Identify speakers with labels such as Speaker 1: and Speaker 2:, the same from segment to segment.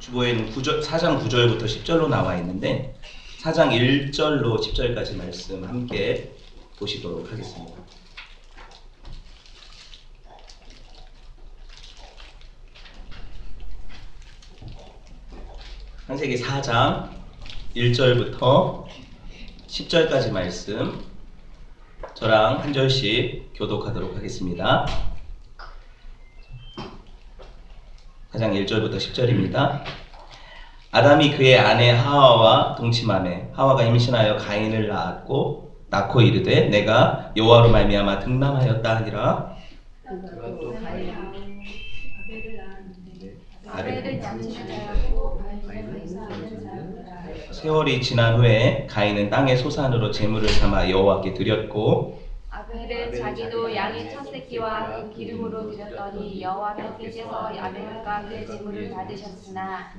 Speaker 1: 주보에는 4장 9절부터 10절로 나와 있는데 4장 1절로 10절까지 말씀 함께 보시도록 하겠습니다. 창세기 4장 1절부터 10절까지 말씀 저랑 한 절씩 교독하도록 하겠습니다. 4장 1절부터 10절입니다. 아담이 그의 아내 하와와 동침하매 하와가 임신하여 가인을 낳고 이르되 내가 여호와로 말미암아 등남하였다 하니라.
Speaker 2: 또 가인이 아벨을 낳았는데 아벨을
Speaker 3: 자취하고
Speaker 1: 세월이 지난 후에 가인은 땅의 소산으로 제물을 삼아 여호와께 드렸고
Speaker 3: 아벨은 자기도 양의 첫 새끼와 기름으로 드렸더니 여호와께서 아벨과 그의 제물을 받으셨으나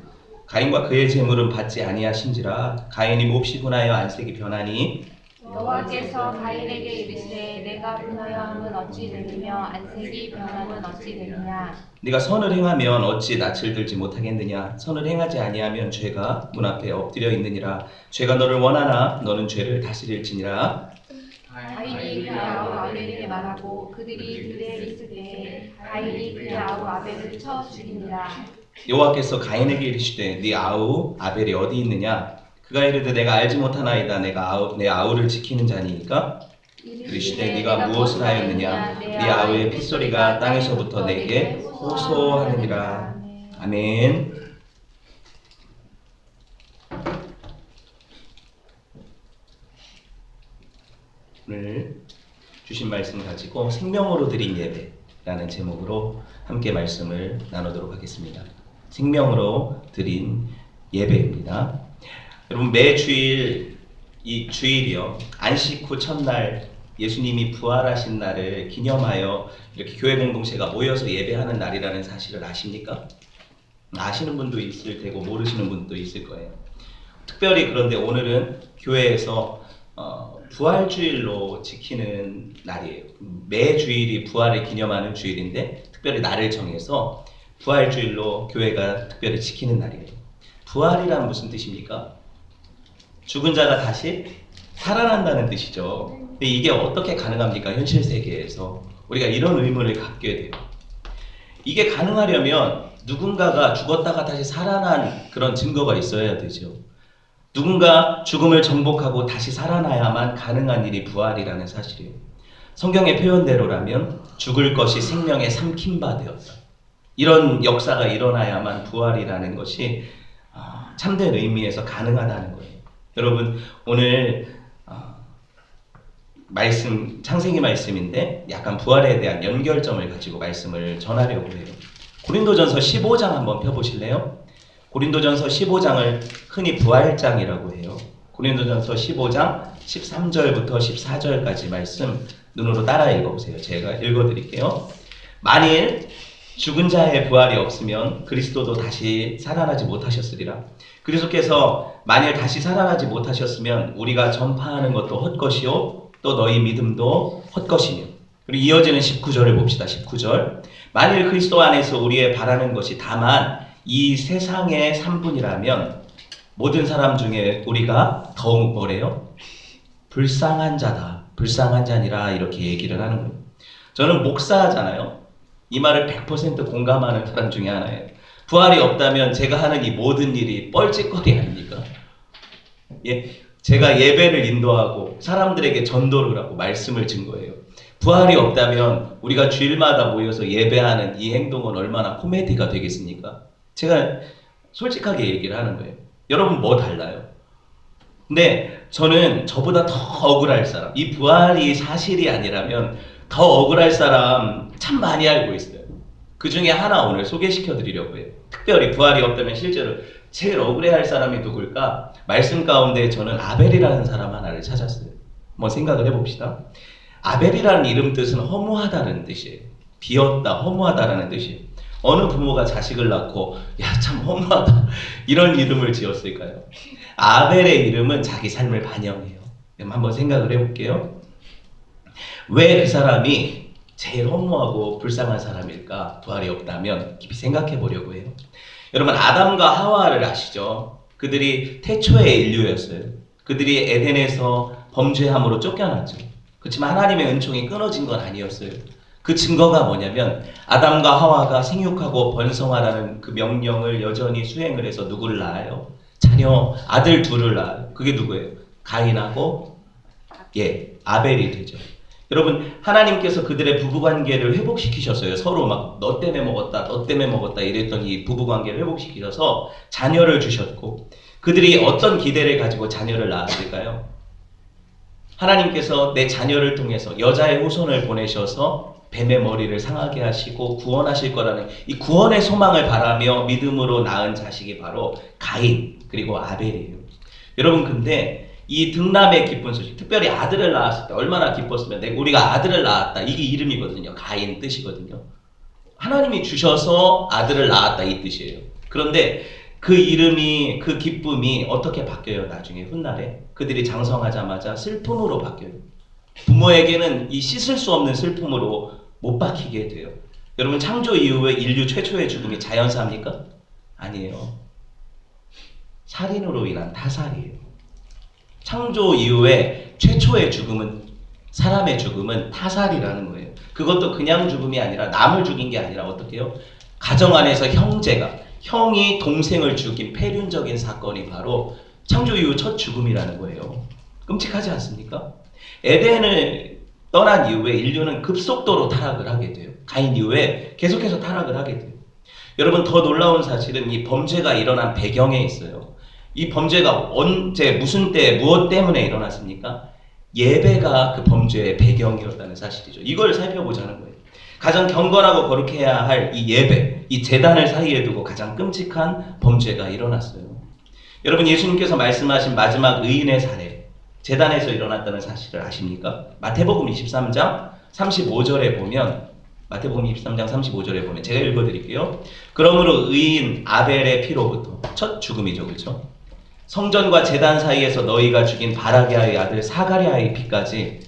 Speaker 1: 가인과 그의 제물은 받지 아니하신지라. 가인이 몹시 분하여 안색이 변하니
Speaker 3: 여호와께서 가인에게 이르시되 내가 분하여함은 어찌 되느냐 안색이 변함은 어찌 되느냐.
Speaker 1: 네가 선을 행하면 어찌 낯을 들지 못하겠느냐. 선을 행하지 아니하면 죄가 문 앞에 엎드려 있느니라. 죄가 너를 원하나 너는 죄를 다스릴지니라.
Speaker 3: 가인이 그의 아우 아벨에게 말하고 그들이 들에 있을 때에 가인이 그의 아우 아벨을 쳐 죽이니라.
Speaker 1: 여호와께서 가인에게 이르시되 네 아우 아벨이 어디 있느냐. 그가 이르되 내가 알지 못하나이다. 내가 내 아우를 지키는 자니까. 이르시되 네가 무엇을 하였느냐. 네 아우의 핏소리가 땅에서부터 내게 호소하느니라. 아멘. 오늘 주신 말씀 가지고 생명으로 드린 예배라는 제목으로 함께 말씀을 나누도록 하겠습니다. 생명으로 드린 예배입니다. 여러분 매 주일 이 주일이요 안식 후 첫날 예수님이 부활하신 날을 기념하여 이렇게 교회 공동체가 모여서 예배하는 날이라는 사실을 아십니까? 아시는 분도 있을 테고 모르시는 분도 있을 거예요. 특별히 그런데 오늘은 교회에서 부활주일로 지키는 날이에요. 매 주일이 부활을 기념하는 주일인데 특별히 날을 정해서 부활주일로 교회가 특별히 지키는 날이에요. 부활이란 무슨 뜻입니까? 죽은 자가 다시 살아난다는 뜻이죠. 근데 이게 어떻게 가능합니까? 현실 세계에서 우리가 이런 의문을 갖게 돼요. 이게 가능하려면 누군가가 죽었다가 다시 살아난 그런 증거가 있어야 되죠. 누군가 죽음을 정복하고 다시 살아나야만 가능한 일이 부활이라는 사실이에요. 성경의 표현대로라면 죽을 것이 생명에 삼킨 바 되었다. 이런 역사가 일어나야만 부활이라는 것이 참된 의미에서 가능하다는 거예요. 여러분 오늘 말씀 창세기 말씀인데 약간 부활에 대한 연결점을 가지고 말씀을 전하려고 해요. 고린도전서 15장 한번 펴보실래요? 고린도전서 15장을 흔히 부활장이라고 해요. 고린도전서 15장 13절부터 14절까지 말씀 눈으로 따라 읽어보세요. 제가 읽어드릴게요. 만일 죽은 자의 부활이 없으면 그리스도도 다시 살아나지 못하셨으리라. 그리스도께서 만일 다시 살아나지 못하셨으면 우리가 전파하는 것도 헛것이요 또 너희 믿음도 헛것이며. 그리고 이어지는 19절을 봅시다. 19절. 만일 그리스도 안에서 우리의 바라는 것이 다만 이 세상의 3분이라면 모든 사람 중에 우리가 더욱 뭐래요? 불쌍한 자다. 불쌍한 자니라 이렇게 얘기를 하는 거예요. 저는 목사잖아요. 이 말을 100% 공감하는 사람 중에 하나예요. 부활이 없다면 제가 하는 이 모든 일이 뻘짓거리 아닙니까? 예, 제가 예배를 인도하고 사람들에게 전도를 하고 말씀을 증거해요. 부활이 없다면 우리가 주일마다 모여서 예배하는 이 행동은 얼마나 코미디가 되겠습니까? 제가 솔직하게 얘기를 하는 거예요. 여러분 뭐 달라요? 근데 저는 저보다 더 억울할 사람, 이 부활이 사실이 아니라면 더 억울할 사람 참 많이 알고 있어요. 그 중에 하나 오늘 소개시켜 드리려고 해요. 특별히 부활이 없다면 실제로 제일 억울해할 사람이 누굴까? 말씀 가운데 저는 아벨이라는 사람 하나를 찾았어요. 한번 생각을 해봅시다. 아벨이라는 이름 뜻은 허무하다는 뜻이에요. 비었다, 허무하다라는 뜻이에요. 어느 부모가 자식을 낳고 야 참 허무하다 이런 이름을 지었을까요? 아벨의 이름은 자기 삶을 반영해요. 한번 생각을 해볼게요. 왜 그 사람이 제일 허무하고 불쌍한 사람일까? 부활이 없다면 깊이 생각해 보려고 해요. 여러분 아담과 하와를 아시죠? 그들이 태초의 인류였어요. 그들이 에덴에서 범죄함으로 쫓겨났죠. 그렇지만 하나님의 은총이 끊어진 건 아니었어요. 그 증거가 뭐냐면 아담과 하와가 생육하고 번성하라는 그 명령을 여전히 수행을 해서 누구를 낳아요? 자녀 아들 둘을 낳아요. 그게 누구예요? 가인하고 아벨이 되죠. 여러분 하나님께서 그들의 부부관계를 회복시키셨어요. 서로 막 너 때문에 먹었다 너 때문에 먹었다 이랬던 이 부부관계를 회복시키셔서 자녀를 주셨고 그들이 어떤 기대를 가지고 자녀를 낳았을까요? 하나님께서 내 자녀를 통해서 여자의 후손을 보내셔서 뱀의 머리를 상하게 하시고 구원하실 거라는 이 구원의 소망을 바라며 믿음으로 낳은 자식이 바로 가인 그리고 아벨이에요. 여러분 근데 이 등남의 기쁜 소식, 특별히 아들을 낳았을 때 얼마나 기뻤으면 우리가 아들을 낳았다 이게 이름이거든요. 가인 뜻이거든요. 하나님이 주셔서 아들을 낳았다 이 뜻이에요. 그런데 그 이름이 그 기쁨이 어떻게 바뀌어요? 나중에 훗날에 그들이 장성하자마자 슬픔으로 바뀌어요. 부모에게는 이 씻을 수 없는 슬픔으로 못 박히게 돼요. 여러분 창조 이후에 인류 최초의 죽음이 자연사입니까? 아니에요. 살인으로 인한 타살이에요. 창조 이후에 최초의 죽음은 사람의 죽음은 타살이라는 거예요. 그것도 그냥 죽음이 아니라 남을 죽인 게 아니라 어떻게 해요? 가정 안에서 형이 동생을 죽인 폐륜적인 사건이 바로 창조 이후 첫 죽음이라는 거예요. 끔찍하지 않습니까? 에덴을 떠난 이후에 인류는 급속도로 타락을 하게 돼요. 가인 이후에 계속해서 타락을 하게 돼요. 여러분 더 놀라운 사실은 이 범죄가 일어난 배경에 있어요. 이 범죄가 언제 무슨 때 무엇 때문에 일어났습니까? 예배가 그 범죄의 배경이었다는 사실이죠. 이걸 살펴보자는 거예요. 가장 경건하고 거룩해야 할 이 예배, 이 제단을 사이에 두고 가장 끔찍한 범죄가 일어났어요. 여러분 예수님께서 말씀하신 마지막 의인의 사례, 제단에서 일어났다는 사실을 아십니까? 마태복음 23장 35절에 보면 마태복음 23장 35절에 보면 제가 읽어드릴게요. 그러므로 의인 아벨의 피로부터 첫 죽음이죠. 그렇죠? 성전과 제단 사이에서 너희가 죽인 바라게아의 아들 사가랴의 피까지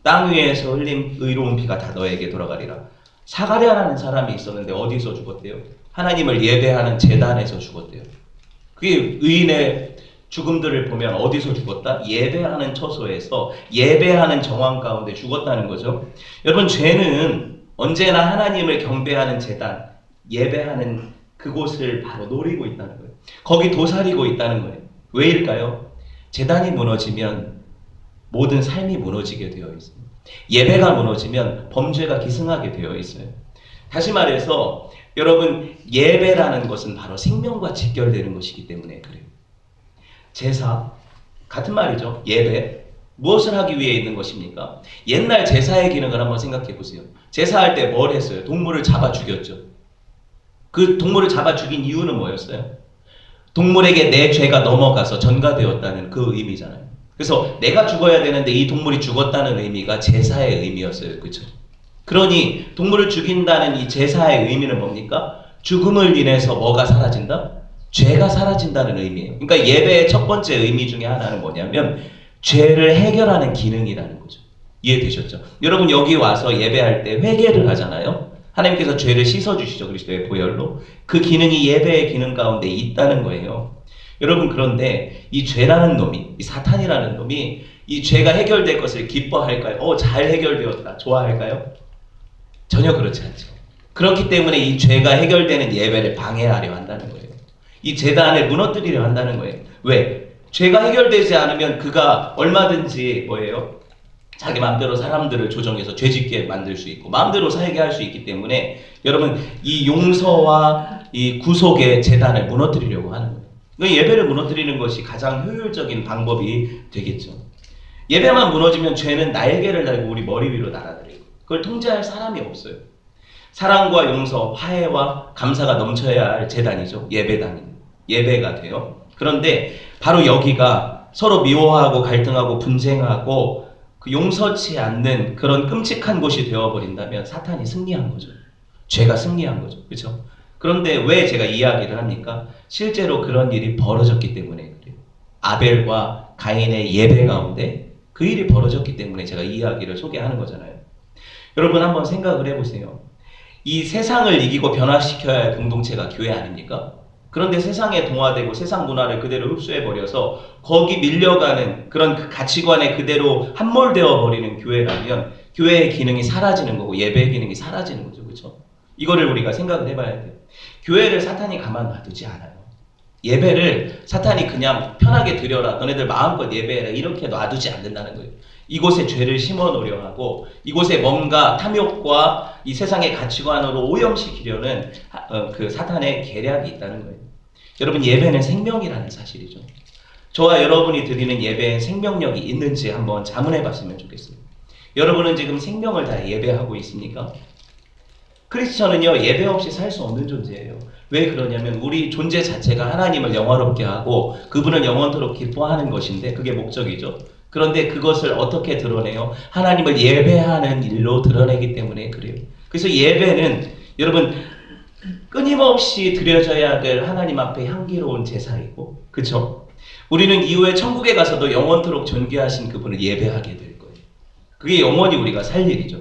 Speaker 1: 땅 위에서 흘린 의로운 피가 다 너에게 돌아가리라. 사가랴라는 사람이 있었는데 어디서 죽었대요? 하나님을 예배하는 제단에서 죽었대요. 그게 의인의 죽음들을 보면 어디서 죽었다? 예배하는 처소에서 예배하는 정황 가운데 죽었다는 거죠. 여러분 죄는 언제나 하나님을 경배하는 제단, 예배하는 그곳을 바로 노리고 있다는 거예요. 거기 도사리고 있다는 거예요. 왜일까요? 제단이 무너지면 모든 삶이 무너지게 되어 있습니다. 예배가 무너지면 범죄가 기승하게 되어 있어요. 다시 말해서 여러분 예배라는 것은 바로 생명과 직결되는 것이기 때문에 그래요. 제사 같은 말이죠. 예배 무엇을 하기 위해 있는 것입니까? 옛날 제사의 기능을 한번 생각해 보세요. 제사할 때 뭘 했어요? 동물을 잡아 죽였죠. 그 동물을 잡아 죽인 이유는 뭐였어요? 동물에게 내 죄가 넘어가서 전가되었다는 그 의미잖아요. 그래서 내가 죽어야 되는데 이 동물이 죽었다는 의미가 제사의 의미였어요. 그렇죠? 그러니 동물을 죽인다는 이 제사의 의미는 뭡니까? 죽음을 인해서 뭐가 사라진다? 죄가 사라진다는 의미예요. 그러니까 예배의 첫 번째 의미 중에 하나는 뭐냐면 죄를 해결하는 기능이라는 거죠. 이해되셨죠? 여러분 여기 와서 예배할 때 회개를 하잖아요. 하나님께서 죄를 씻어주시죠. 그리스도의 보혈로. 그 기능이 예배의 기능 가운데 있다는 거예요. 여러분 그런데 이 죄라는 놈이, 이 사탄이라는 놈이 이 죄가 해결될 것을 기뻐할까요? 잘 해결되었다. 좋아할까요? 전혀 그렇지 않죠. 그렇기 때문에 이 죄가 해결되는 예배를 방해하려 한다는 거예요. 이 제단을 무너뜨리려 한다는 거예요. 왜? 죄가 해결되지 않으면 그가 얼마든지 뭐예요? 자기 마음대로 사람들을 조정해서 죄짓게 만들 수 있고 마음대로 살게 할 수 있기 때문에 여러분 이 용서와 이 구속의 제단을 무너뜨리려고 하는 거예요. 그러니까 예배를 무너뜨리는 것이 가장 효율적인 방법이 되겠죠. 예배만 무너지면 죄는 날개를 달고 우리 머리 위로 날아다니고 그걸 통제할 사람이 없어요. 사랑과 용서, 화해와 감사가 넘쳐야 할 제단이죠. 예배가 돼요. 그런데 바로 여기가 서로 미워하고 갈등하고 분쟁하고 그 용서치 않는 그런 끔찍한 곳이 되어버린다면 사탄이 승리한 거죠. 죄가 승리한 거죠. 그렇죠? 그런데 왜 제가 이야기를 합니까? 실제로 그런 일이 벌어졌기 때문에 그래요. 아벨과 가인의 예배 가운데 그 일이 벌어졌기 때문에 제가 이 이야기를 소개하는 거잖아요. 여러분 한번 생각을 해보세요. 이 세상을 이기고 변화시켜야 할 공동체가 교회 아닙니까? 그런데 세상에 동화되고 세상 문화를 그대로 흡수해버려서 거기 밀려가는 그런 그 가치관에 그대로 함몰되어 버리는 교회라면 교회의 기능이 사라지는 거고 예배의 기능이 사라지는 거죠. 그렇죠? 이거를 우리가 생각을 해봐야 돼요. 교회를 사탄이 가만 놔두지 않아요. 예배를 사탄이 그냥 편하게 드려라, 너네들 마음껏 예배해라 이렇게 놔두지 않는다는 거예요. 이곳에 죄를 심어놓으려 하고 이곳에 뭔가 탐욕과 이 세상의 가치관으로 오염시키려는 그 사탄의 계략이 있다는 거예요. 여러분, 예배는 생명이라는 사실이죠. 저와 여러분이 드리는 예배에 생명력이 있는지 한번 자문해 봤으면 좋겠어요. 여러분은 지금 생명을 다 예배하고 있습니까? 크리스천은요, 예배 없이 살 수 없는 존재예요. 왜 그러냐면 우리 존재 자체가 하나님을 영화롭게 하고 그분을 영원토록 기뻐하는 것인데 그게 목적이죠. 그런데 그것을 어떻게 드러내요? 하나님을 예배하는 일로 드러내기 때문에 그래요. 그래서 예배는 여러분 끊임없이 드려져야 될 하나님 앞에 향기로운 제사이고, 그렇죠? 우리는 이후에 천국에 가서도 영원토록 존귀하신 그분을 예배하게 될 거예요. 그게 영원히 우리가 살 일이죠.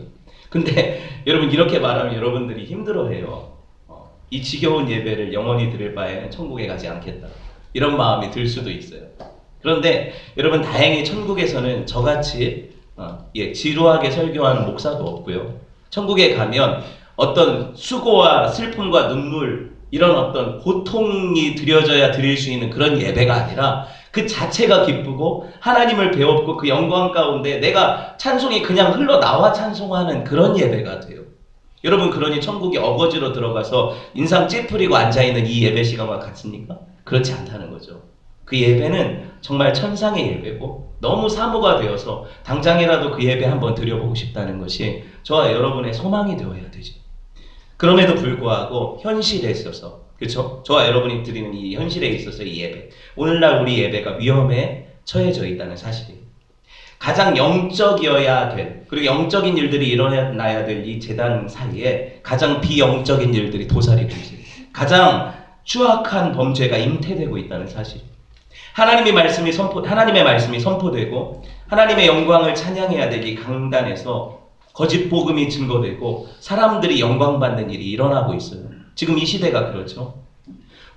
Speaker 1: 근데 여러분 이렇게 말하면 여러분들이 힘들어해요. 이 지겨운 예배를 영원히 드릴 바에는 천국에 가지 않겠다, 이런 마음이 들 수도 있어요. 그런데 여러분 다행히 천국에서는 저같이 지루하게 설교하는 목사도 없고요. 천국에 가면 어떤 수고와 슬픔과 눈물, 이런 어떤 고통이 드려져야 드릴 수 있는 그런 예배가 아니라 그 자체가 기쁘고 하나님을 배웠고 그 영광 가운데 내가 찬송이 그냥 흘러나와 찬송하는 그런 예배가 돼요. 여러분, 그러니 천국에 어거지로 들어가서 인상 찌푸리고 앉아있는 이 예배 시간과 같습니까? 그렇지 않다는 거죠. 그 예배는 정말 천상의 예배고 너무 사모가 되어서 당장이라도 그 예배 한번 드려보고 싶다는 것이 저와 여러분의 소망이 되어야 되죠. 그럼에도 불구하고 현실에 있어서, 그렇죠? 저와 여러분이 드리는 이 현실에 있어서 이 예배, 오늘날 우리 예배가 위험에 처해져 있다는 사실이에요. 가장 영적이어야 될, 그리고 영적인 일들이 일어나야 될 이 재단 사이에 가장 비영적인 일들이 도사리고 있어요. 가장 추악한 범죄가 잉태되고 있다는 사실. 하나님의 말씀이 선포되고 하나님의 영광을 찬양해야 될 이 강단에서 거짓 복음이 증거되고 사람들이 영광받는 일이 일어나고 있어요. 지금 이 시대가 그렇죠.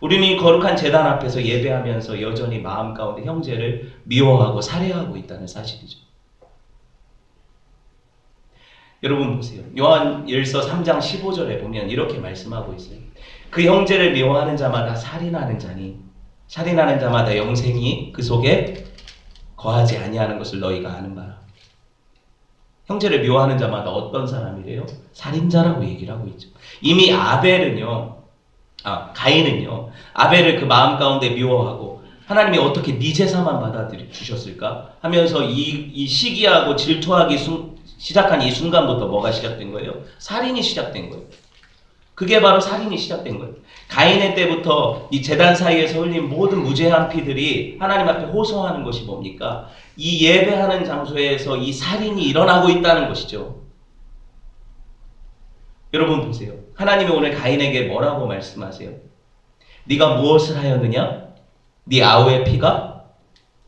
Speaker 1: 우리는 이 거룩한 제단 앞에서 예배하면서 여전히 마음 가운데 형제를 미워하고 살해하고 있다는 사실이죠. 여러분 보세요. 요한일서 3장 15절에 보면 이렇게 말씀하고 있어요. 그 형제를 미워하는 자마다 살인하는 자니 살인하는 자마다 영생이 그 속에 거하지 아니하는 것을 너희가 아는 바라. 형제를 미워하는 자마다 어떤 사람이래요? 살인자라고 얘기를 하고 있죠. 이미 가인은요, 아벨을 그 마음 가운데 미워하고 하나님이 어떻게 네 제사만 받아주셨을까 하면서 이 시기하고 질투하기 시작한 이 순간부터 뭐가 시작된 거예요? 살인이 시작된 거예요. 그게 바로 살인이 시작된 거예요. 가인의 때부터 이 제단 사이에서 흘린 모든 무죄한 피들이 하나님 앞에 호소하는 것이 뭡니까? 이 예배하는 장소에서 이 살인이 일어나고 있다는 것이죠. 여러분 보세요. 하나님이 오늘 가인에게 뭐라고 말씀하세요? 네가 무엇을 하였느냐? 네 아우의 피가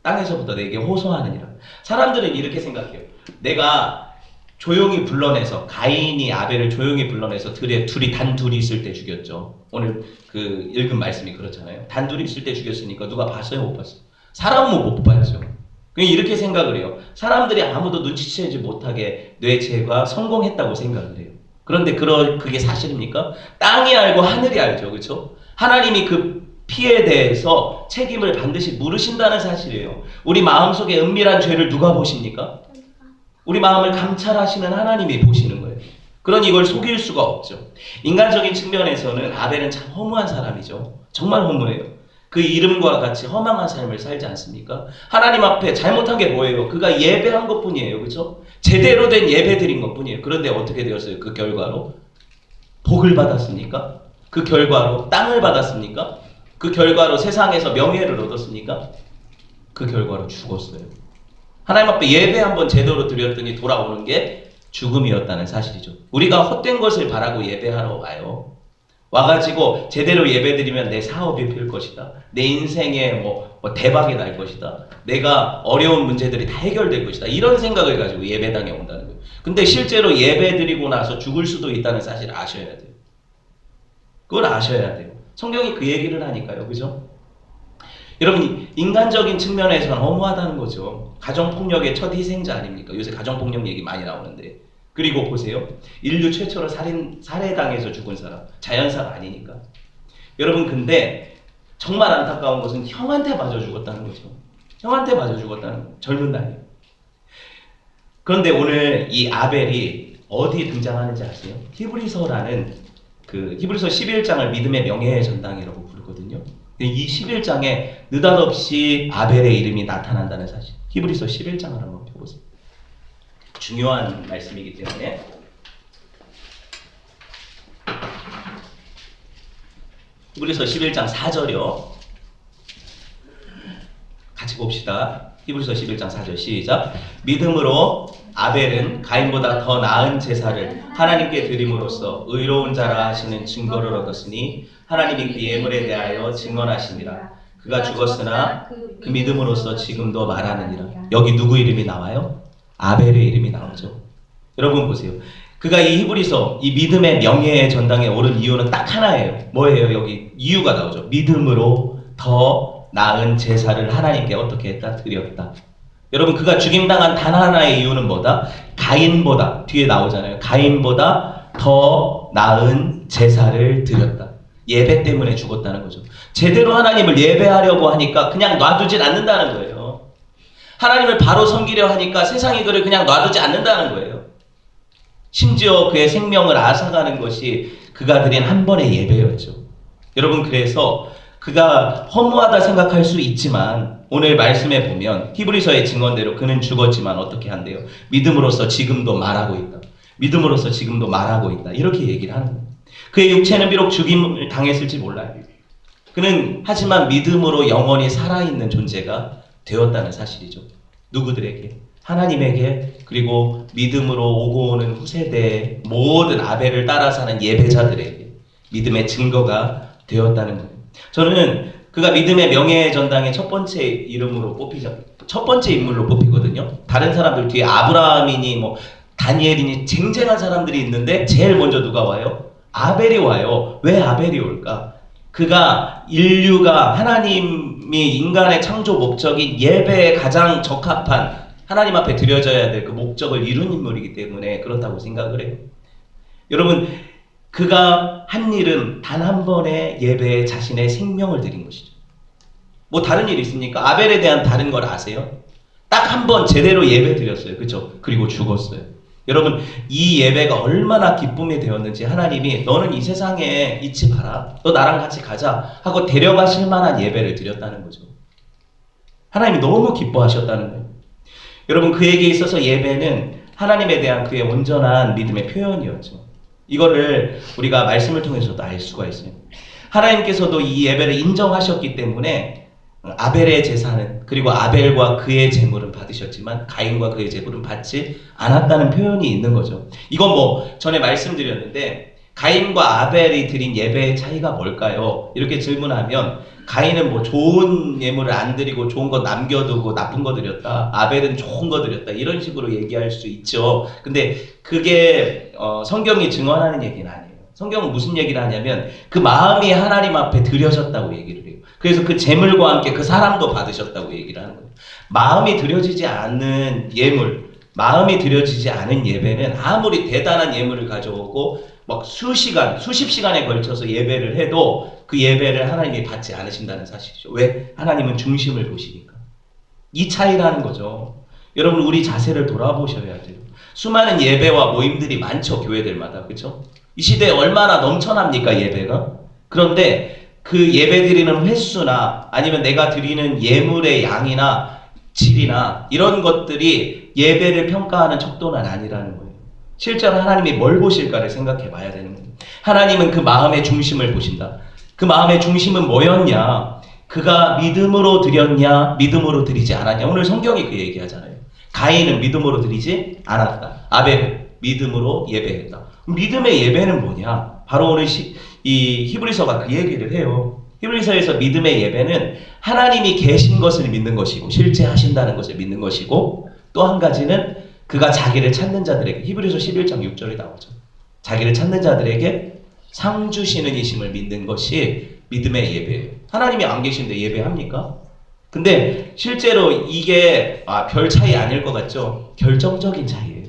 Speaker 1: 땅에서부터 내게 호소하느니라. 사람들은 이렇게 생각해요. 내가 조용히 불러내서, 가인이 아벨을 조용히 불러내서 둘이 단둘이 있을 때 죽였죠. 오늘 그 읽은 말씀이 그렇잖아요. 단둘이 있을 때 죽였으니까 누가 봤어요? 못 봤어요? 사람은 못 봤죠. 그냥 이렇게 생각을 해요. 사람들이 아무도 눈치채지 못하게 뇌죄가 성공했다고 생각을 해요. 그런데 그게 사실입니까? 땅이 알고 하늘이 알죠. 그렇죠? 하나님이 그 피에 대해서 책임을 반드시 물으신다는 사실이에요. 우리 마음속에 은밀한 죄를 누가 보십니까? 우리 마음을 감찰하시는 하나님이 보시는 거예요. 그러니 이걸 속일 수가 없죠. 인간적인 측면에서는 아벨은 참 허무한 사람이죠. 정말 허무해요. 그 이름과 같이 허망한 삶을 살지 않습니까? 하나님 앞에 잘못한 게 뭐예요? 그가 예배한 것뿐이에요. 그렇죠? 제대로 된 예배 드린 것뿐이에요. 그런데 어떻게 되었어요? 그 결과로 복을 받았습니까? 그 결과로 땅을 받았습니까? 그 결과로 세상에서 명예를 얻었습니까? 그 결과로 죽었어요. 하나님 앞에 예배 한번 제대로 드렸더니 돌아오는 게 죽음이었다는 사실이죠. 우리가 헛된 것을 바라고 예배하러 와요. 와가지고 제대로 예배드리면 내 사업이 필 것이다. 내 인생에 뭐 대박이 날 것이다. 내가 어려운 문제들이 다 해결될 것이다. 이런 생각을 가지고 예배당에 온다는 거예요. 근데 실제로 예배드리고 나서 죽을 수도 있다는 사실을 아셔야 돼요. 그걸 아셔야 돼요. 성경이 그 얘기를 하니까요. 그죠? 여러분, 인간적인 측면에서는 허무하다는 거죠. 가정폭력의 첫 희생자 아닙니까? 요새 가정폭력 얘기 많이 나오는데. 그리고 보세요. 인류 최초로 살해당해서 죽은 사람. 자연사가 아니니까. 여러분, 근데 정말 안타까운 것은 형한테 맞아 죽었다는 거죠. 형한테 맞아 죽었다는 거예요. 젊은 나이에. 그런데 오늘 이 아벨이 어디 등장하는지 아세요? 히브리서라는 히브리서 11장을 믿음의 명예의 전당이라고 부르거든요. 이 11장에 느닷없이 아벨의 이름이 나타난다는 사실. 히브리서 11장을 한번 펴보세요. 중요한 말씀이기 때문에. 히브리서 11장 4절이요. 같이 봅시다. 히브리서 11장 4절 시작. 믿음으로 아벨은 가인보다 더 나은 제사를 하나님께 드림으로써 의로운 자라 하시는 증거를 얻었으니 하나님이 그 예물에 대하여 증언하시니라. 그가 죽었으나 그 믿음으로써 지금도 말하느니라. 여기 누구 이름이 나와요? 아벨의 이름이 나오죠. 여러분 보세요. 그가 이 히브리서, 이 믿음의 명예의 전당에 오른 이유는 딱 하나예요. 뭐예요? 여기 이유가 나오죠. 믿음으로 더 나은 제사를 하나님께 어떻게 했다? 드렸다. 여러분, 그가 죽임당한 단 하나의 이유는 뭐다? 가인보다, 뒤에 나오잖아요. 가인보다 더 나은 제사를 드렸다. 예배 때문에 죽었다는 거죠. 제대로 하나님을 예배하려고 하니까 그냥 놔두질 않는다는 거예요. 하나님을 바로 섬기려 하니까 세상이 그를 그냥 놔두지 않는다는 거예요. 심지어 그의 생명을 앗아가는 것이 그가 드린 한 번의 예배였죠. 여러분, 그래서 그가 허무하다 생각할 수 있지만 오늘 말씀에 보면 히브리서의 증언대로 그는 죽었지만 어떻게 한대요? 믿음으로써 지금도 말하고 있다. 믿음으로써 지금도 말하고 있다. 이렇게 얘기를 하는 거예요. 그의 육체는 비록 죽임을 당했을지 몰라요. 그는 하지만 믿음으로 영원히 살아있는 존재가 되었다는 사실이죠. 누구들에게? 하나님에게, 그리고 믿음으로 오고 오는 후세대의 모든 아벨을 따라 사는 예배자들에게 믿음의 증거가 되었다는 거예요. 저는 그가 믿음의 명예의 전당의 첫 번째 이름으로 첫 번째 인물로 뽑히거든요. 다른 사람들 뒤에 아브라함이니 뭐 다니엘이니 쟁쟁한 사람들이 있는데 제일 먼저 누가 와요? 아벨이 와요. 왜 아벨이 올까? 그가 인류가 하나님이 인간의 창조 목적인 예배에 가장 적합한 하나님 앞에 드려져야 될 그 목적을 이룬 인물이기 때문에 그렇다고 생각을 해요. 여러분, 그가 한 일은 단 한 번의 예배에 자신의 생명을 드린 것이죠. 뭐 다른 일 있습니까? 아벨에 대한 다른 걸 아세요? 딱 한 번 제대로 예배 드렸어요. 그렇죠? 그리고 죽었어요. 여러분, 이 예배가 얼마나 기쁨이 되었는지 하나님이 너는 이 세상에 있지 마라. 너 나랑 같이 가자 하고 데려가실 만한 예배를 드렸다는 거죠. 하나님이 너무 기뻐하셨다는 거예요. 여러분, 그에게 있어서 예배는 하나님에 대한 그의 온전한 믿음의 표현이었죠. 이거를 우리가 말씀을 통해서도 알 수가 있어요. 하나님께서도 이 예배를 인정하셨기 때문에 아벨의 제사는, 그리고 아벨과 그의 제물은 받으셨지만 가인과 그의 제물은 받지 않았다는 표현이 있는 거죠. 이건 뭐 전에 말씀드렸는데 가인과 아벨이 드린 예배의 차이가 뭘까요? 이렇게 질문하면 가인은 뭐 좋은 예물을 안 드리고 좋은 거 남겨두고 나쁜 거 드렸다. 아벨은 좋은 거 드렸다. 이런 식으로 얘기할 수 있죠. 근데 그게 성경이 증언하는 얘기는 아니에요. 성경은 무슨 얘기를 하냐면 그 마음이 하나님 앞에 드려졌다고 얘기를 해요. 그래서 그 제물과 함께 그 사람도 받으셨다고 얘기를 하는 거예요. 마음이 드려지지 않은 예물, 마음이 드려지지 않은 예배는 아무리 대단한 예물을 가져오고 막 수십 시간에 걸쳐서 예배를 해도 그 예배를 하나님이 받지 않으신다는 사실이죠. 왜? 하나님은 중심을 보시니까. 이 차이라는 거죠. 여러분, 우리 자세를 돌아보셔야 돼요. 수많은 예배와 모임들이 많죠. 교회들마다. 그렇죠? 이 시대에 얼마나 넘쳐납니까, 예배가? 그런데 그 예배 드리는 횟수나 아니면 내가 드리는 예물의 양이나 질이나 이런 것들이 예배를 평가하는 척도는 아니라는 거예요. 실제로 하나님이 뭘 보실까를 생각해 봐야 되는 거예요. 하나님은 그 마음의 중심을 보신다. 그 마음의 중심은 뭐였냐? 그가 믿음으로 드렸냐? 믿음으로 드리지 않았냐? 오늘 성경이 그 얘기하잖아요. 가인은 믿음으로 드리지 않았다. 아벨은 믿음으로 예배했다. 믿음의 예배는 뭐냐? 바로 오늘 이 히브리서가 그 얘기를 해요. 히브리서에서 믿음의 예배는 하나님이 계신 것을 믿는 것이고 실제 하신다는 것을 믿는 것이고 또 한 가지는 그가 자기를 찾는 자들에게, 히브리서 11장 6절에 나오죠. 자기를 찾는 자들에게 상 주시는 이심을 믿는 것이 믿음의 예배예요. 하나님이 안 계신데 예배합니까? 근데 실제로 이게 별 차이 아닐 것 같죠? 결정적인 차이예요.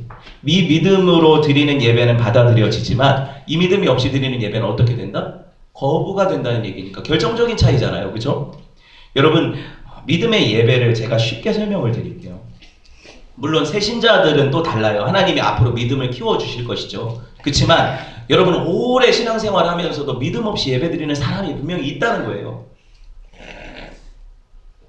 Speaker 1: 이 믿음으로 드리는 예배는 받아들여지지만 이 믿음이 없이 드리는 예배는 어떻게 된다? 거부가 된다는 얘기니까 결정적인 차이잖아요. 그죠? 여러분, 믿음의 예배를 제가 쉽게 설명을 드릴게요. 물론 새신자들은 또 달라요. 하나님이 앞으로 믿음을 키워주실 것이죠. 그렇지만 여러분, 오래 신앙생활 하면서도 믿음 없이 예배드리는 사람이 분명히 있다는 거예요.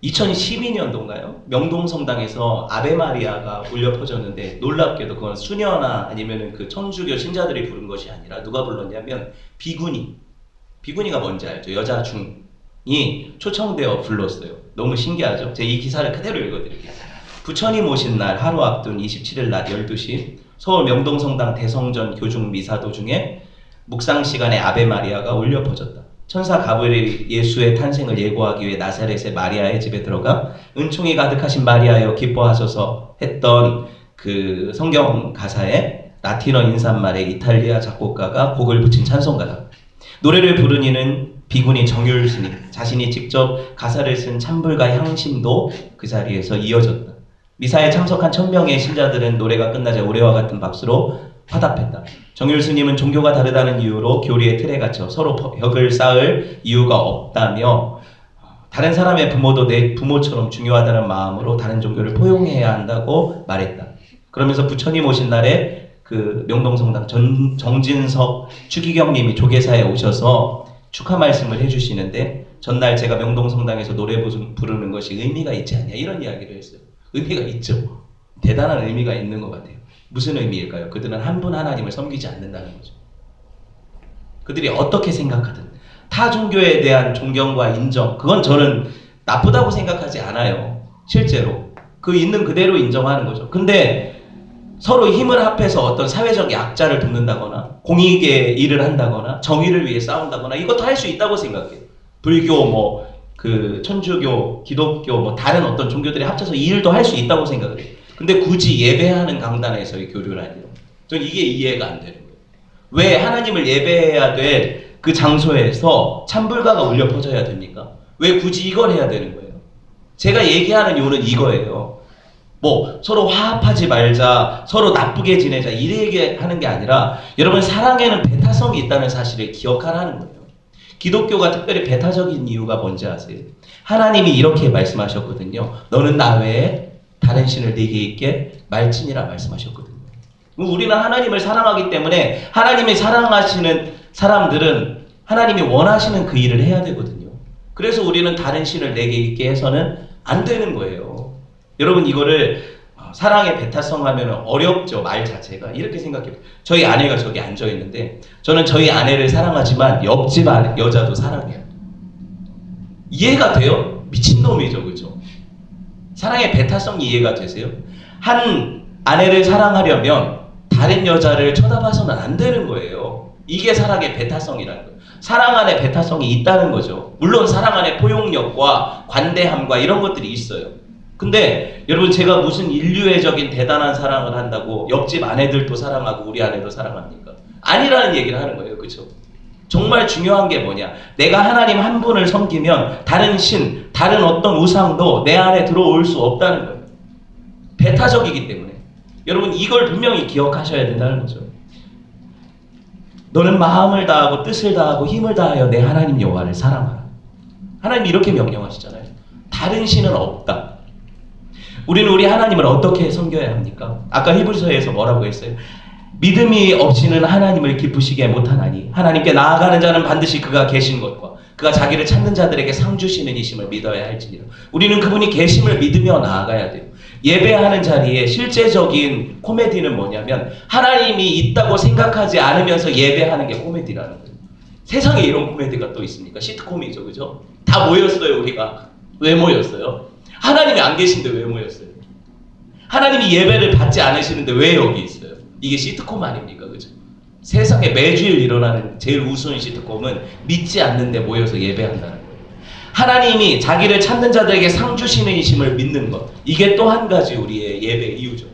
Speaker 1: 2012년도인가요? 명동성당에서 아베마리아가 울려 퍼졌는데 놀랍게도 그건 수녀나 아니면은 그 천주교 신자들이 부른 것이 아니라 누가 불렀냐면 비구니가 뭔지 알죠? 여자 중이 초청되어 불렀어요. 너무 신기하죠? 제가 이 기사를 그대로 읽어드릴게요. 부처님 오신 날 하루 앞둔 27일 낮 12시 서울 명동성당 대성전 교중 미사 도중에 묵상 시간에 아베마리아가 울려 퍼졌다. 천사 가브리엘이 예수의 탄생을 예고하기 위해 나사렛의 마리아의 집에 들어가 은총이 가득하신 마리아여 기뻐하소서 했던 그 성경 가사에 라틴어 인사말에 이탈리아 작곡가가 곡을 붙인 찬송가다. 노래를 부른 이는 비구니 정율 스님, 자신이 직접 가사를 쓴 찬불과 향심도 그 자리에서 이어졌다. 미사에 참석한 1000명의 신자들은 노래가 끝나자 우레와 같은 박수로 화답했다. 정율 스님은 종교가 다르다는 이유로 교리의 틀에 갇혀 서로 벽을 쌓을 이유가 없다며 다른 사람의 부모도 내 부모처럼 중요하다는 마음으로 다른 종교를 포용해야 한다고 말했다. 그러면서 부처님 오신 날에 그 명동성당 정진석 추기경님이 조계사에 오셔서 축하 말씀을 해주시는데 전날 제가 명동성당에서 노래 부르는 것이 의미가 있지 않냐 이런 이야기를 했어요. 의미가 있죠. 대단한 의미가 있는 것 같아요. 무슨 의미일까요? 그들은 한 분 하나님을 섬기지 않는다는 거죠. 그들이 어떻게 생각하든 타 종교에 대한 존경과 인정, 그건 저는 나쁘다고 생각하지 않아요. 실제로 그 있는 그대로 인정하는 거죠. 근데 서로 힘을 합해서 어떤 사회적 약자를 돕는다거나 공익의 일을 한다거나 정의를 위해 싸운다거나 이것도 할 수 있다고 생각해요. 불교, 천주교, 기독교, 다른 어떤 종교들이 합쳐서 이 일도 할 수 있다고 생각을 해요. 근데 굳이 예배하는 강단에서의 교류라니요. 전 이게 이해가 안 되는 거예요. 왜 하나님을 예배해야 될 그 장소에서 찬불가가 울려 퍼져야 됩니까? 왜 굳이 이걸 해야 되는 거예요? 제가 얘기하는 이유는 이거예요. 서로 화합하지 말자, 서로 나쁘게 지내자 이래 얘기하는 게 아니라 여러분 사랑에는 배타성이 있다는 사실을 기억하라는 거예요. 기독교가 특별히 배타적인 이유가 뭔지 아세요? 하나님이 이렇게 말씀하셨거든요. 너는 나 외에 다른 신을 네게 있게 말지니라 말씀하셨거든요. 우리는 하나님을 사랑하기 때문에 하나님이 사랑하시는 사람들은 하나님이 원하시는 그 일을 해야 되거든요. 그래서 우리는 다른 신을 내게 있게 해서는 안 되는 거예요. 여러분 이거를 사랑의 배타성 하면 어렵죠. 말 자체가. 이렇게 생각해요. 저희 아내가 저기 앉아 있는데 저는 저희 아내를 사랑하지만 옆집 여자도 사랑해요. 이해가 돼요? 미친놈이죠. 그죠? 사랑의 배타성이 이해가 되세요? 한 아내를 사랑하려면 다른 여자를 쳐다봐서는 안 되는 거예요. 이게 사랑의 배타성이라는 거예요. 사랑 안에 배타성이 있다는 거죠. 물론 사랑 안에 포용력과 관대함과 이런 것들이 있어요. 근데 여러분 제가 무슨 인류애적인 대단한 사랑을 한다고 옆집 아내들도 사랑하고 우리 아내도 사랑합니까? 아니라는 얘기를 하는 거예요. 그렇죠? 정말 중요한 게 뭐냐? 내가 하나님 한 분을 섬기면 다른 신, 다른 어떤 우상도 내 안에 들어올 수 없다는 거예요. 배타적이기 때문에. 여러분 이걸 분명히 기억하셔야 된다는 거죠. 너는 마음을 다하고 뜻을 다하고 힘을 다하여 내 하나님 여호와를 사랑하라. 하나님이 이렇게 명령하시잖아요. 다른 신은 없다. 우리는 우리 하나님을 어떻게 섬겨야 합니까? 아까 히브리서에서 뭐라고 했어요? 믿음이 없이는 하나님을 기쁘시게 못하나니 하나님께 나아가는 자는 반드시 그가 계신 것과 그가 자기를 찾는 자들에게 상 주시는 이심을 믿어야 할지니라. 우리는 그분이 계심을 믿으며 나아가야 돼요. 예배하는 자리에 실제적인 코미디는 뭐냐면 하나님이 있다고 생각하지 않으면서 예배하는 게 코미디라는 거예요. 세상에 이런 코미디가 또 있습니까? 시트콤이죠. 그죠? 다 모였어요. 우리가. 왜 모였어요? 하나님이 안 계신데 왜 모였어요? 하나님이 예배를 받지 않으시는데 왜 여기 있어요? 이게 시트콤 아닙니까? 그죠? 세상에 매주일 일어나는 제일 우스운 시트콤은 믿지 않는데 모여서 예배한다는 거예요. 하나님이 자기를 찾는 자들에게 상 주시는 이심을 믿는 것. 이게 또 한 가지 우리의 예배 이유죠.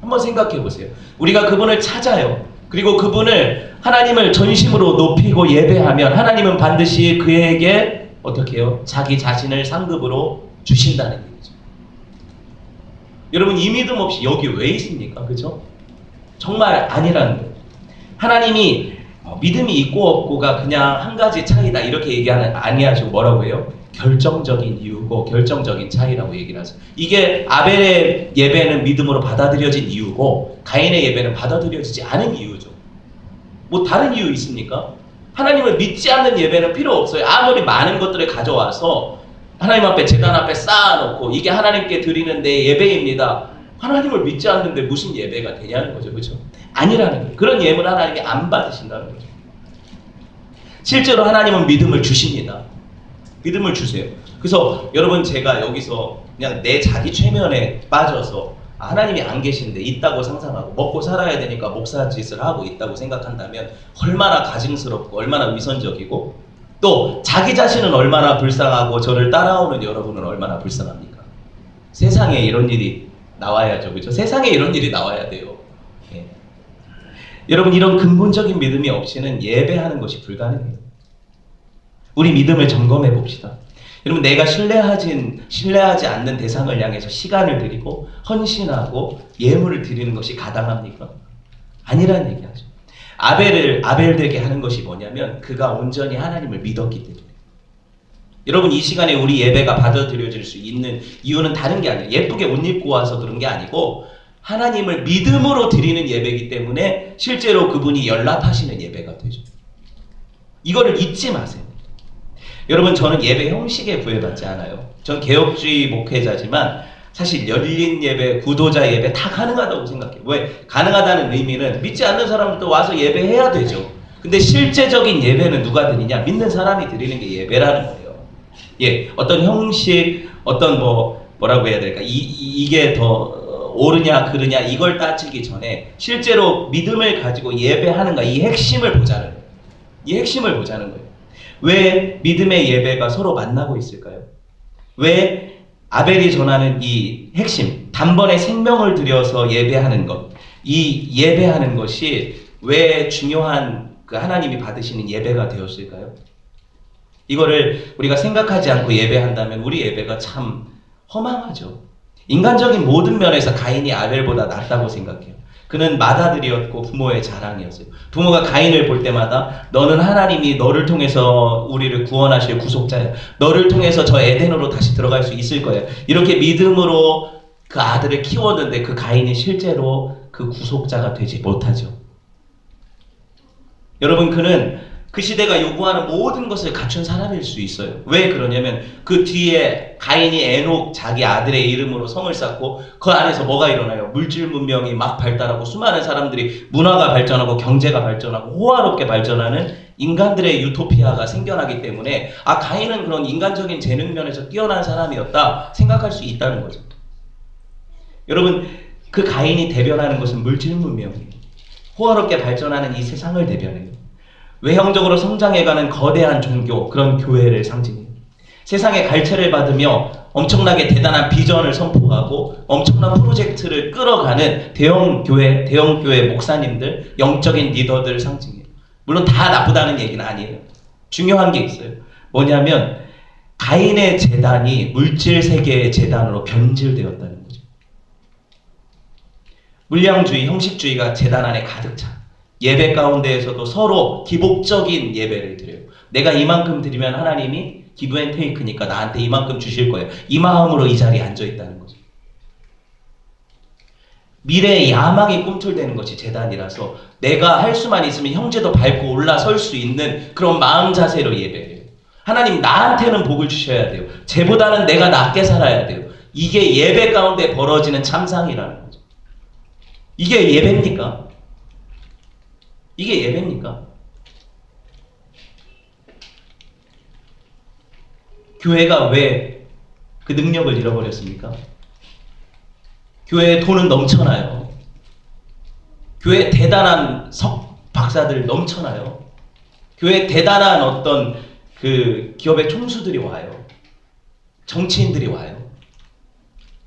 Speaker 1: 한번 생각해 보세요. 우리가 그분을 찾아요. 그리고 그분을 하나님을 전심으로 높이고 예배하면 하나님은 반드시 그에게 어떻게 해요? 자기 자신을 상급으로 주신다는 얘기죠. 여러분 이 믿음 없이 여기 왜 있습니까? 그죠? 정말 아니라는 거예요. 하나님이 믿음이 있고 없고가 그냥 한 가지 차이다 이렇게 얘기하는 아니하시고 뭐라고 해요? 결정적인 이유고 결정적인 차이라고 얘기를 하세요. 이게 아벨의 예배는 믿음으로 받아들여진 이유고 가인의 예배는 받아들여지지 않은 이유죠. 뭐 다른 이유 있습니까? 하나님을 믿지 않는 예배는 필요 없어요. 아무리 많은 것들을 가져와서 하나님 앞에 제단 앞에 쌓아놓고 이게 하나님께 드리는 내 예배입니다. 하나님을 믿지 않는데 무슨 예배가 되냐는 거죠. 그렇죠? 아니라는 거예요. 그런 예물 하나님이 안 받으신다는 거죠. 실제로 하나님은 믿음을 주십니다. 믿음을 주세요. 그래서 여러분 제가 여기서 그냥 내 자기 최면에 빠져서 하나님이 안 계신데 있다고 상상하고 먹고 살아야 되니까 목사 짓을 하고 있다고 생각한다면 얼마나 가증스럽고 얼마나 위선적이고 또 자기 자신은 얼마나 불쌍하고 저를 따라오는 여러분은 얼마나 불쌍합니까? 세상에 이런 일이 나와야죠. 그렇죠? 세상에 이런 일이 나와야 돼요. 예. 여러분 이런 근본적인 믿음이 없이는 예배하는 것이 불가능해요. 우리 믿음을 점검해 봅시다. 여러분 내가 신뢰하지 않는 대상을 향해서 시간을 드리고 헌신하고 예물을 드리는 것이 가당합니까? 아니라는 얘기하죠. 아벨 되게 하는 것이 뭐냐면 그가 온전히 하나님을 믿었기 때문에. 여러분 이 시간에 우리 예배가 받아들여질 수 있는 이유는 다른 게 아니에요. 예쁘게 옷 입고 와서 그런 게 아니고 하나님을 믿음으로 드리는 예배이기 때문에 실제로 그분이 연락하시는 예배가 되죠. 이거를 잊지 마세요. 여러분 저는 예배 형식에 구애받지 않아요. 전 개혁주의 목회자지만 사실 열린 예배, 구도자 예배 다 가능하다고 생각해요. 왜? 가능하다는 의미는 믿지 않는 사람들도 와서 예배해야 되죠. 근데 실제적인 예배는 누가 드리냐? 믿는 사람이 드리는 게 예배라는 거예요. 예, 어떤 형식, 어떤 뭐라고 해야 될까? 이게 더 옳으냐 그르냐 이걸 따지기 전에 실제로 믿음을 가지고 예배하는가 이 핵심을 보자는 거예요. 이 핵심을 보자는 거예요. 왜 믿음의 예배가 서로 만나고 있을까요? 왜 아벨이 전하는 이 핵심, 단번에 생명을 들여서 예배하는 것, 이 예배하는 것이 왜 중요한 그 하나님이 받으시는 예배가 되었을까요? 이거를 우리가 생각하지 않고 예배한다면 우리 예배가 참 허망하죠. 인간적인 모든 면에서 가인이 아벨보다 낫다고 생각해요. 그는 맏아들이었고 부모의 자랑이었어요. 부모가 가인을 볼 때마다 너는 하나님이 너를 통해서 우리를 구원하실 구속자야. 너를 통해서 저 에덴으로 다시 들어갈 수 있을 거야. 이렇게 믿음으로 그 아들을 키웠는데 그 가인이 실제로 그 구속자가 되지 못하죠. 여러분 그는 그 시대가 요구하는 모든 것을 갖춘 사람일 수 있어요. 왜 그러냐면 그 뒤에 가인이 에녹 자기 아들의 이름으로 성을 쌓고 그 안에서 뭐가 일어나요? 물질 문명이 막 발달하고 수많은 사람들이 문화가 발전하고 경제가 발전하고 호화롭게 발전하는 인간들의 유토피아가 생겨나기 때문에 가인은 그런 인간적인 재능 면에서 뛰어난 사람이었다 생각할 수 있다는 거죠. 여러분 그 가인이 대변하는 것은 물질 문명이에요. 호화롭게 발전하는 이 세상을 대변해요. 외형적으로 성장해가는 거대한 종교, 그런 교회를 상징해요. 세상의 갈채를 받으며 엄청나게 대단한 비전을 선포하고 엄청난 프로젝트를 끌어가는 대형교회 목사님들, 영적인 리더들 상징해요. 물론 다 나쁘다는 얘기는 아니에요. 중요한 게 있어요. 뭐냐면 가인의 재단이 물질 세계의 재단으로 변질되었다는 거죠. 물량주의, 형식주의가 재단 안에 가득 차. 예배 가운데에서도 서로 기복적인 예배를 드려요. 내가 이만큼 드리면 하나님이 기브 앤 테이크니까 나한테 이만큼 주실 거예요. 이 마음으로 이 자리에 앉아 있다는 거죠. 미래의 야망이 꿈틀대는 것이 재단이라서 내가 할 수만 있으면 형제도 밟고 올라설 수 있는 그런 마음 자세로 예배해요. 하나님 나한테는 복을 주셔야 돼요. 쟤보다는 내가 낫게 살아야 돼요. 이게 예배 가운데 벌어지는 참상이라는 거죠. 이게 예배입니까? 이게 예배입니까? 교회가 왜 그 능력을 잃어버렸습니까? 교회에 돈은 넘쳐나요. 교회에 대단한 박사들 넘쳐나요. 교회에 대단한 어떤 그 기업의 총수들이 와요. 정치인들이 와요.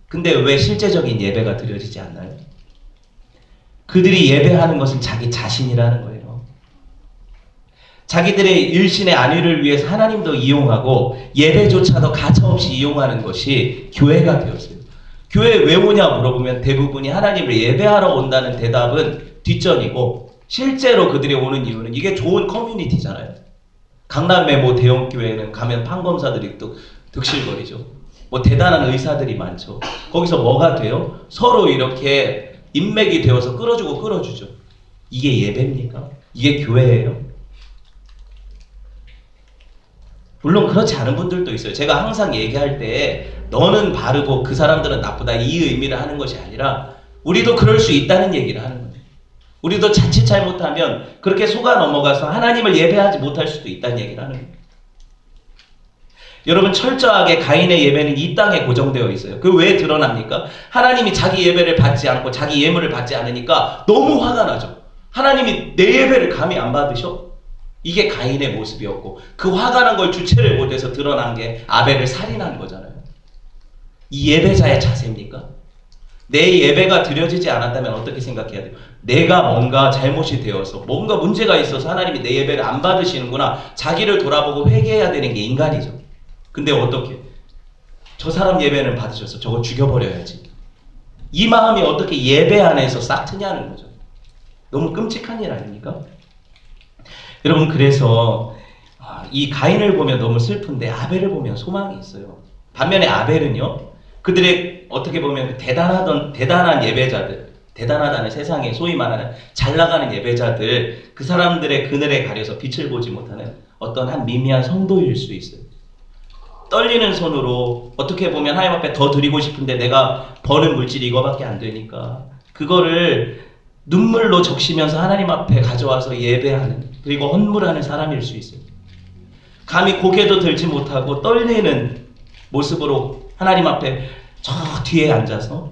Speaker 1: 근데 왜 실제적인 예배가 드려지지 않나요? 그들이 예배하는 것은 자기 자신이라는 거예요. 자기들의 일신의 안위를 위해서 하나님도 이용하고 예배조차도 가차없이 이용하는 것이 교회가 되었어요. 교회 왜 오냐 물어보면 대부분이 하나님을 예배하러 온다는 대답은 뒷전이고, 실제로 그들이 오는 이유는 이게 좋은 커뮤니티잖아요. 강남의 뭐 대형 교회는 가면 판검사들이 또 득실거리죠. 뭐 대단한 의사들이 많죠. 거기서 뭐가 돼요? 서로 이렇게 인맥이 되어서 끌어주고 끌어주죠. 이게 예배입니까? 이게 교회예요? 물론 그렇지 않은 분들도 있어요. 제가 항상 얘기할 때 너는 바르고 그 사람들은 나쁘다, 이 의미를 하는 것이 아니라 우리도 그럴 수 있다는 얘기를 하는 거예요. 우리도 자칫 잘못하면 그렇게 속아 넘어가서 하나님을 예배하지 못할 수도 있다는 얘기를 하는 거예요. 여러분, 철저하게 가인의 예배는 이 땅에 고정되어 있어요. 그 왜 드러납니까? 하나님이 자기 예배를 받지 않고 자기 예물을 받지 않으니까 너무 화가 나죠. 하나님이 내 예배를 감히 안 받으셔? 이게 가인의 모습이었고, 그 화가 난 걸 주체를 못해서 드러난 게 아벨을 살인한 거잖아요. 이 예배자의 자세입니까? 내 예배가 드려지지 않았다면 어떻게 생각해야 돼요? 내가 뭔가 잘못이 되어서, 뭔가 문제가 있어서 하나님이 내 예배를 안 받으시는구나, 자기를 돌아보고 회개해야 되는 게 인간이죠. 근데 어떻게? 저 사람 예배는 받으셔서 저거 죽여버려야지. 이 마음이 어떻게 예배 안에서 싹 트냐는 거죠. 너무 끔찍한 일 아닙니까? 여러분, 그래서 이 가인을 보면 너무 슬픈데 아벨을 보면 소망이 있어요. 반면에 아벨은요, 그들의 어떻게 보면 대단한 예배자들, 대단하다는 세상에 소위 말하는 잘 나가는 예배자들, 그 사람들의 그늘에 가려서 빛을 보지 못하는 어떤 한 미미한 성도일 수 있어요. 떨리는 손으로 어떻게 보면 하나님 앞에 더 드리고 싶은데 내가 버는 물질이 이거밖에 안 되니까 그거를 눈물로 적시면서 하나님 앞에 가져와서 예배하는, 그리고 헌물하는 사람일 수 있어요. 감히 고개도 들지 못하고 떨리는 모습으로 하나님 앞에 저 뒤에 앉아서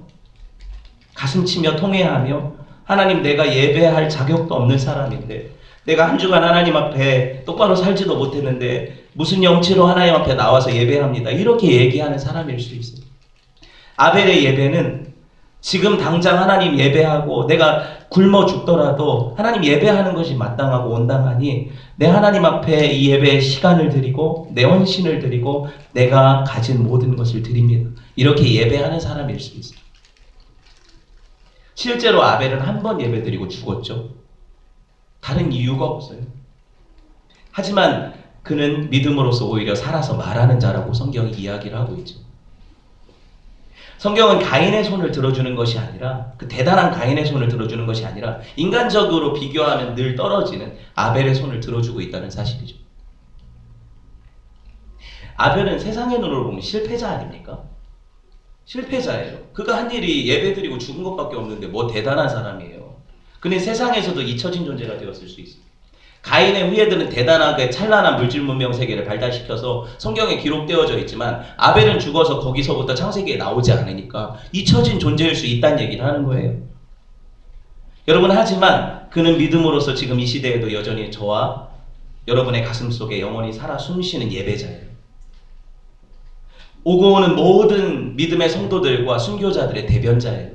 Speaker 1: 가슴 치며 통회하며, 하나님, 내가 예배할 자격도 없는 사람인데, 내가 한 주간 하나님 앞에 똑바로 살지도 못했는데 무슨 염치로 하나님 앞에 나와서 예배합니다, 이렇게 얘기하는 사람일 수 있어요. 아벨의 예배는 지금 당장 하나님 예배하고 내가 굶어 죽더라도 하나님 예배하는 것이 마땅하고 온당하니 내 하나님 앞에 이 예배에 시간을 드리고 내 헌신을 드리고 내가 가진 모든 것을 드립니다, 이렇게 예배하는 사람일 수 있어요. 실제로 아벨은 한 번 예배 드리고 죽었죠. 다른 이유가 없어요. 하지만 그는 믿음으로써 오히려 살아서 말하는 자라고 성경이 이야기를 하고 있죠. 성경은 가인의 손을 들어주는 것이 아니라, 그 대단한 가인의 손을 들어주는 것이 아니라 인간적으로 비교하면 늘 떨어지는 아벨의 손을 들어주고 있다는 사실이죠. 아벨은 세상의 눈으로 보면 실패자 아닙니까? 실패자예요. 그가 한 일이 예배드리고 죽은 것밖에 없는데 뭐 대단한 사람이에요. 그는 세상에서도 잊혀진 존재가 되었을 수 있어요. 가인의 후예들은 대단하게 찬란한 물질 문명 세계를 발달시켜서 성경에 기록되어져 있지만 아벨은 죽어서 거기서부터 창세기에 나오지 않으니까 잊혀진 존재일 수 있다는 얘기를 하는 거예요. 여러분, 하지만 그는 믿음으로서 지금 이 시대에도 여전히 저와 여러분의 가슴 속에 영원히 살아 숨쉬는 예배자예요. 오고 오는 모든 믿음의 성도들과 순교자들의 대변자예요.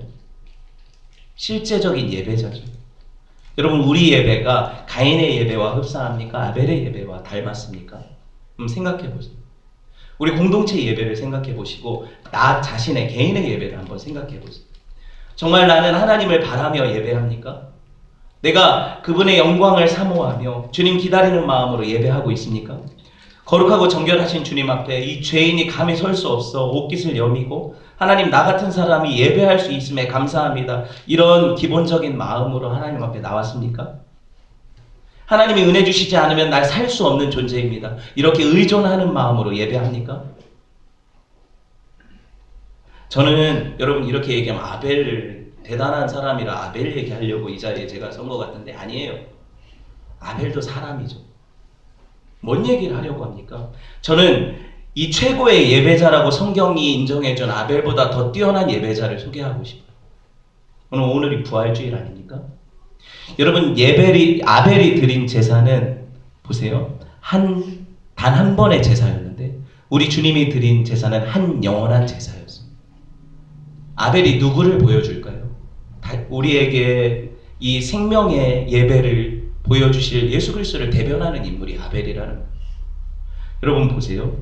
Speaker 1: 실제적인 예배자죠. 여러분, 우리 예배가 가인의 예배와 흡사합니까? 아벨의 예배와 닮았습니까? 생각해 보세요. 우리 공동체 예배를 생각해 보시고 나 자신의 개인의 예배를 한번 생각해 보세요. 정말 나는 하나님을 바라며 예배합니까? 내가 그분의 영광을 사모하며 주님 기다리는 마음으로 예배하고 있습니까? 거룩하고 정결하신 주님 앞에 이 죄인이 감히 설 수 없어 옷깃을 여미고 하나님, 나 같은 사람이 예배할 수 있음에 감사합니다, 이런 기본적인 마음으로 하나님 앞에 나왔습니까? 하나님이 은혜 주시지 않으면 날 살 수 없는 존재입니다, 이렇게 의존하는 마음으로 예배합니까? 저는 여러분 이렇게 얘기하면 아벨을 대단한 사람이라 아벨 얘기하려고 이 자리에 제가 선 것 같은데 아니에요. 아벨도 사람이죠. 뭔 얘기를 하려고 합니까? 저는 이 최고의 예배자라고 성경이 인정해준 아벨보다 더 뛰어난 예배자를 소개하고 싶어요. 오늘이 부활주일 아닙니까? 여러분, 아벨이 드린 제사는 보세요. 단 한 번의 제사였는데 우리 주님이 드린 제사는 한 영원한 제사였어요. 아벨이 누구를 보여줄까요? 우리에게 이 생명의 예배를 보여주실 예수 그리스도를 대변하는 인물이 아벨이라는 거예요. 여러분 보세요.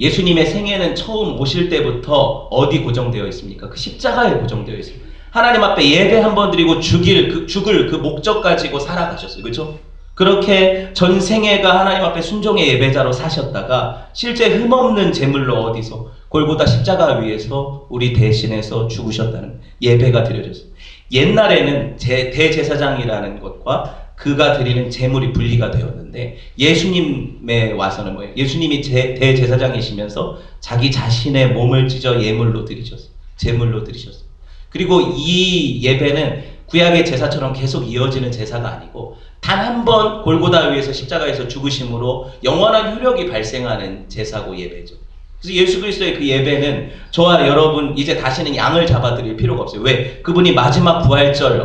Speaker 1: 예수님의 생애는 처음 오실 때부터 어디 고정되어 있습니까? 그 십자가에 고정되어 있습니다. 하나님 앞에 예배 한번 드리고 죽을 그 목적 가지고 살아가셨어요. 그렇죠? 그렇게 전 생애가 하나님 앞에 순종의 예배자로 사셨다가 실제 흠없는 제물로 어디서 골고다 십자가 위에서 우리 대신해서 죽으셨다는 예배가 드려졌어요. 옛날에는 대제사장이라는 것과 그가 드리는 제물이 분리가 되었는데 예수님에 와서는 뭐예요? 예수님이 대제사장이시면서 자기 자신의 몸을 찢어 예물로 드리셨어요. 제물로 드리셨어요. 그리고 이 예배는 구약의 제사처럼 계속 이어지는 제사가 아니고 단 한 번 골고다 위에서 십자가에서 죽으심으로 영원한 효력이 발생하는 제사고 예배죠. 그래서 예수 그리스도의 그 예배는 저와 여러분 이제 다시는 양을 잡아드릴 필요가 없어요. 왜? 그분이 마지막 부활절,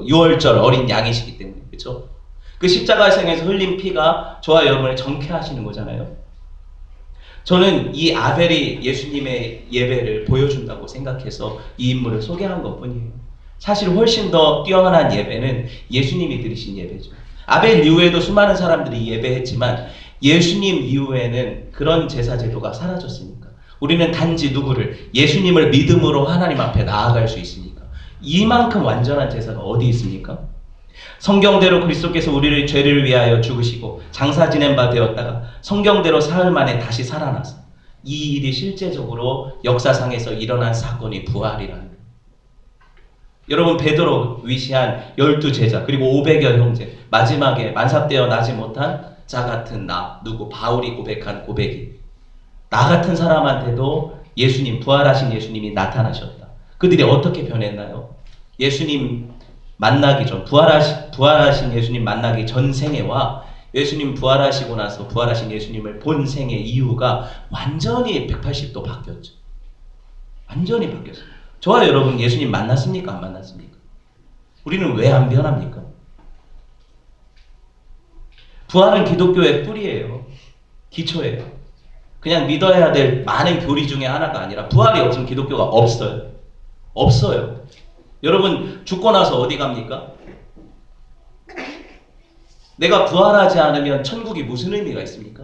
Speaker 1: 유월절 어린 양이시기 때문에. 그렇죠? 그 십자가상에서 흘린 피가 저와 여러분을 정케하시는 거잖아요. 저는 이 아벨이 예수님의 예배를 보여준다고 생각해서 이 인물을 소개한 것뿐이에요. 사실 훨씬 더 뛰어난 예배는 예수님이 드리신 예배죠. 아벨 이후에도 수많은 사람들이 예배했지만 예수님 이후에는 그런 제사 제도가 사라졌으니까 우리는 단지 누구를? 예수님을 믿음으로 하나님 앞에 나아갈 수 있으니까. 이만큼 완전한 제사가 어디 있습니까? 성경대로 그리스도께서 우리를 죄를 위하여 죽으시고 장사 지낸 바 되었다가 성경대로 사흘 만에 다시 살아나서 이 일이 실제적으로 역사상에서 일어난 사건이 부활이라는 거예요. 여러분 베드로 위시한 12제자 그리고 500여 형제 마지막에 만삭되어 나지 못한 자 같은 나 누구 바울이 고백한 고백이 나 같은 사람한테도 예수님 부활하신 예수님이 나타나셨다. 그들이 어떻게 변했나요? 예수님 만나기 전 부활하신 예수님 만나기 전 생애와 예수님 부활하시고 나서 부활하신 예수님을 본 생애 이유가 완전히 180도 바뀌었죠. 완전히 바뀌었어요. 저와 여러분 예수님 만났습니까? 안 만났습니까? 우리는 왜 안 변합니까? 부활은 기독교의 뿌리예요. 기초예요. 그냥 믿어야 될 많은 교리 중에 하나가 아니라 부활이 없으면 기독교가 없어요. 없어요. 여러분 죽고 나서 어디 갑니까? 내가 부활하지 않으면 천국이 무슨 의미가 있습니까?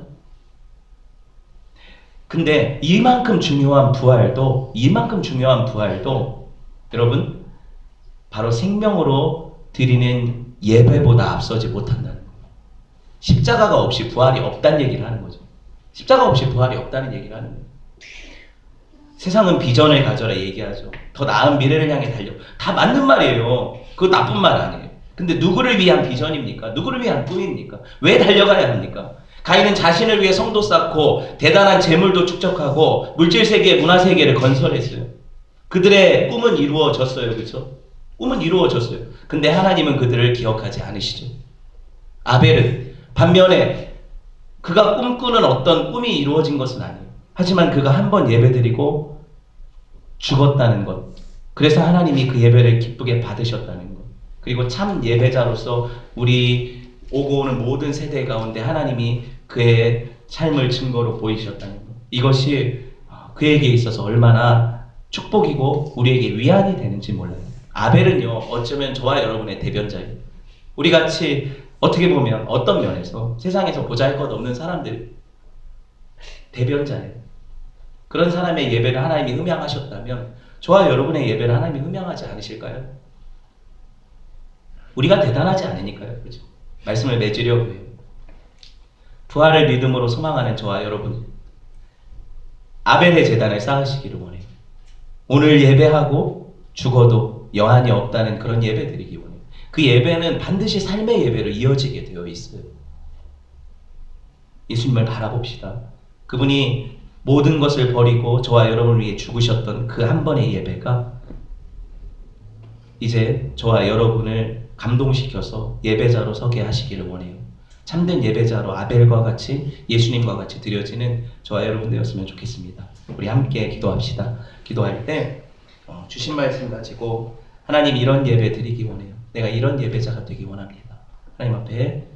Speaker 1: 근데 이만큼 중요한 부활도 여러분 바로 생명으로 드리는 예배보다 앞서지 못한다는 거예요. 십자가가 없이 부활이 없다는 얘기를 하는 거죠. 십자가 없이 부활이 없다는 얘기를 하는 거예요. 세상은 비전을 가져라 얘기하죠. 더 나은 미래를 향해 달려. 다 맞는 말이에요. 그거 나쁜 말 아니에요. 근데 누구를 위한 비전입니까? 누구를 위한 꿈입니까? 왜 달려가야 합니까? 가인은 자신을 위해 성도 쌓고 대단한 재물도 축적하고 물질세계, 문화세계를 건설했어요. 그들의 꿈은 이루어졌어요. 그렇죠? 꿈은 이루어졌어요. 근데 하나님은 그들을 기억하지 않으시죠. 아벨은 반면에 그가 꿈꾸는 어떤 꿈이 이루어진 것은 아니에요. 하지만 그가 한 번 예배드리고 죽었다는 것. 그래서 하나님이 그 예배를 기쁘게 받으셨다는 것. 그리고 참 예배자로서 우리 오고 오는 모든 세대 가운데 하나님이 그의 삶을 증거로 보이셨다는 것. 이것이 그에게 있어서 얼마나 축복이고 우리에게 위안이 되는지 몰라요. 아벨은요, 어쩌면 저와 여러분의 대변자예요. 우리같이 어떻게 보면 어떤 면에서 세상에서 보잘것없는 사람들 대변자예요. 그런 사람의 예배를 하나님이 흠양하셨다면 저와 여러분의 예배를 하나님이 흠양하지 않으실까요? 우리가 대단하지 않으니까요. 그렇죠? 말씀을 맺으려고 해요. 부활을 믿음으로 소망하는 저와 여러분, 아벨의 제단을 쌓으시기를 원해요. 오늘 예배하고 죽어도 여한이 없다는 그런 예배 드리기 원해요. 그 예배는 반드시 삶의 예배로 이어지게 되어 있어요. 예수님을 바라봅시다. 그분이 모든 것을 버리고 저와 여러분을 위해 죽으셨던 그 한 번의 예배가 이제 저와 여러분을 감동시켜서 예배자로 서게 하시기를 원해요. 참된 예배자로 아벨과 같이 예수님과 같이 드려지는 저와 여러분 되었으면 좋겠습니다. 우리 함께 기도합시다. 기도할 때 주신 말씀 가지고 하나님 이런 예배 드리기 원해요. 내가 이런 예배자가 되기 원합니다. 하나님 앞에